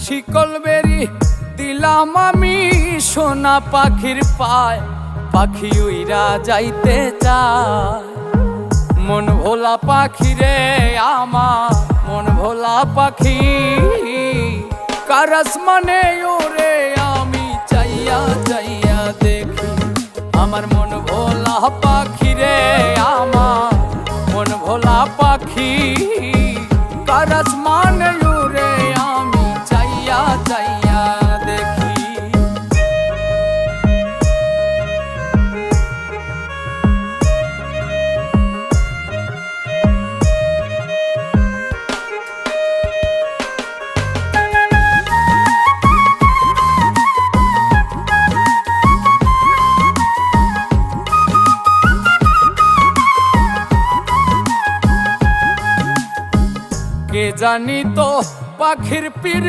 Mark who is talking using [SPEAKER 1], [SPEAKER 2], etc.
[SPEAKER 1] শিকল বেরি দিলাম আমি সোনা পাখির পায়, পাখি উইরা যাইতে চায়। মন ভোলা পাখি রে আমার, মন ভোলা পাখি, কার আসমানে ওরে আমি চাইয়া চাইয়া দেখি। আমার মন ভোলা পাখি রে আমার, মন ভোলা পাখি, কার আসমানে ওরে আমি চাইয়া চাইয়া দেখি। কে জানি তো পাখির পিড়ি